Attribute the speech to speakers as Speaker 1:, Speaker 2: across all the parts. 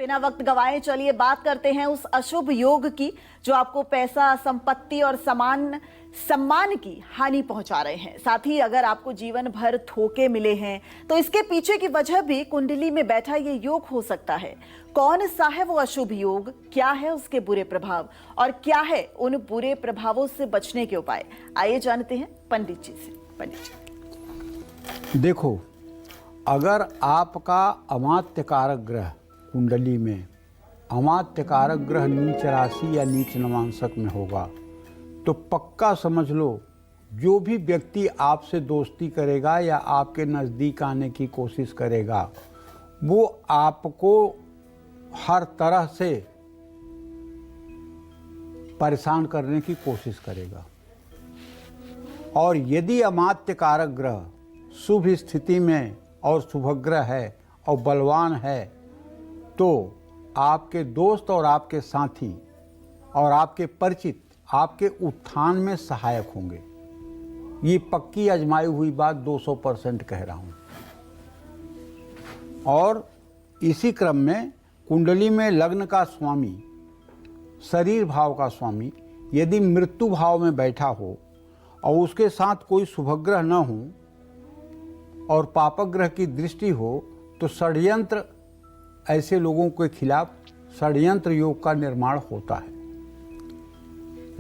Speaker 1: बिना वक्त गवाए चलिए बात करते हैं उस अशुभ योग की जो आपको पैसा, संपत्ति और सम्मान की हानि पहुंचा रहे हैं। साथ ही अगर आपको जीवन भर धोखे मिले हैं तो इसके पीछे की वजह भी कुंडली में बैठा ये योग हो सकता है। कौन सा है वो अशुभ योग, क्या है उसके बुरे प्रभाव और क्या है उन बुरे प्रभावों से बचने के उपाय, आइए जानते हैं पंडित जी से। पंडित जी,
Speaker 2: देखो, अगर आपका अमात्य कारक ग्रह कुंडली में अमात्य कारक ग्रह नीच राशि या नीच नवांशक में होगा तो पक्का समझ लो जो भी व्यक्ति आपसे दोस्ती करेगा या आपके नज़दीक आने की कोशिश करेगा वो आपको हर तरह से परेशान करने की कोशिश करेगा। और यदि अमात्य कारक ग्रह शुभ स्थिति में और शुभग्रह है और बलवान है तो आपके दोस्त और आपके साथी और आपके परिचित आपके उत्थान में सहायक होंगे। ये पक्की आजमाई हुई बात 200% कह रहा हूँ। और इसी क्रम में कुंडली में लग्न का स्वामी, शरीर भाव का स्वामी यदि मृत्यु भाव में बैठा हो और उसके साथ कोई शुभग्रह न हो और पापक ग्रह की दृष्टि हो तो षड्यंत्र, ऐसे लोगों के खिलाफ षड्यंत्र योग का निर्माण होता है।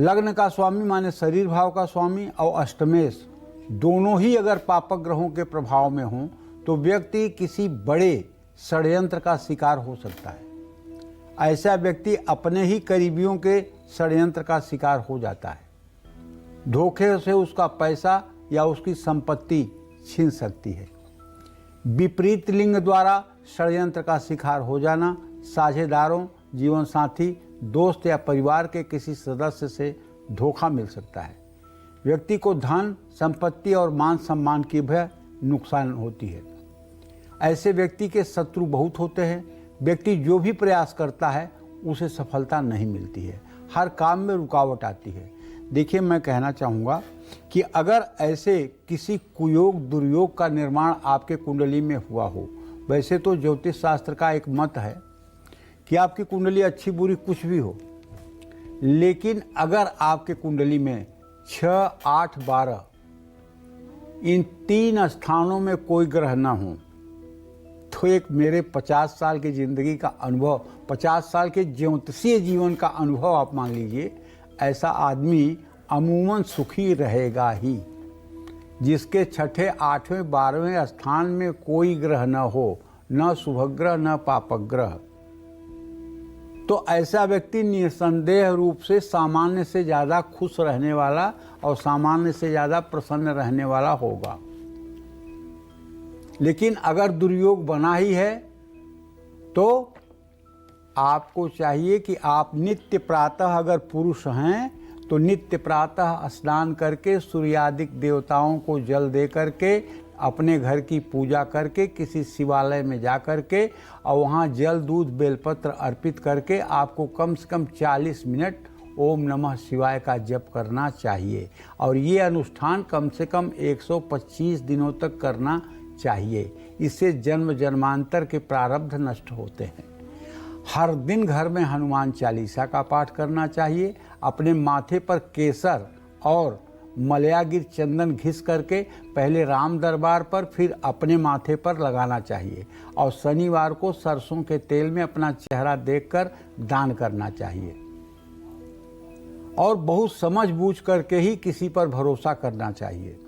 Speaker 2: लग्न का स्वामी माने शरीर भाव का स्वामी और अष्टमेश दोनों ही अगर पापक ग्रहों के प्रभाव में हों तो व्यक्ति किसी बड़े षड्यंत्र का शिकार हो सकता है। ऐसा व्यक्ति अपने ही करीबियों के षड्यंत्र का शिकार हो जाता है। धोखे से उसका पैसा या उसकी संपत्ति छीन सकती है। विपरीत लिंग द्वारा षड्यंत्र का शिकार हो जाना, साझेदारों, जीवन साथी, दोस्त या परिवार के किसी सदस्य से धोखा मिल सकता है। व्यक्ति को धन, संपत्ति और मान सम्मान की भी नुकसान होती है। ऐसे व्यक्ति के शत्रु बहुत होते हैं। व्यक्ति जो भी प्रयास करता है उसे सफलता नहीं मिलती है, हर काम में रुकावट आती है। देखिए, मैं कहना चाहूँगा कि अगर ऐसे किसी कुयोग दुर्योग का निर्माण आपके कुंडली में हुआ हो, वैसे तो ज्योतिष शास्त्र का एक मत है कि आपकी कुंडली अच्छी बुरी कुछ भी हो, लेकिन अगर आपके कुंडली में 6, 8, 12 इन 3 स्थानों में कोई ग्रह ना हो तो एक मेरे 50 साल की ज़िंदगी का अनुभव, 50 साल के ज्योतिषीय जीवन का अनुभव आप मान लीजिए, ऐसा आदमी अमूमन सुखी रहेगा ही। जिसके 6ठे, 8वें, 12वें स्थान में कोई ग्रह न हो, न शुभग्रह न पापक ग्रह, तो ऐसा व्यक्ति निसंदेह रूप से सामान्य से ज़्यादा खुश रहने वाला और सामान्य से ज़्यादा प्रसन्न रहने वाला होगा। लेकिन अगर दुर्योग बना ही है तो आपको चाहिए कि आप नित्य प्रातः, अगर पुरुष हैं तो नित्य प्रातः स्नान करके सूर्यादिक देवताओं को जल दे करके अपने घर की पूजा करके किसी शिवालय में जा करके और वहाँ जल, दूध, बेलपत्र अर्पित करके आपको कम से कम 40 मिनट ओम नमः शिवाय का जप करना चाहिए। और ये अनुष्ठान कम से कम 125 दिनों तक करना चाहिए। इससे जन्म जन्मांतर के प्रारब्ध नष्ट होते हैं। हर दिन घर में हनुमान चालीसा का पाठ करना चाहिए। अपने माथे पर केसर और मलयागिर चंदन घिस करके पहले राम दरबार पर फिर अपने माथे पर लगाना चाहिए। और शनिवार को सरसों के तेल में अपना चेहरा देखकर दान करना चाहिए। और बहुत समझ बूझ करके ही किसी पर भरोसा करना चाहिए।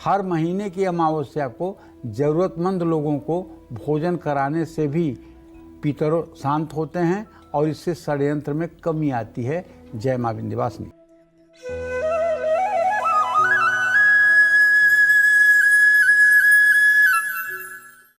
Speaker 2: हर महीने की अमावस्या को ज़रूरतमंद लोगों को भोजन कराने से भी पितरों शांत होते हैं और इससे षड्यंत्र में कमी आती है। जय मां विंध्यवासिनी।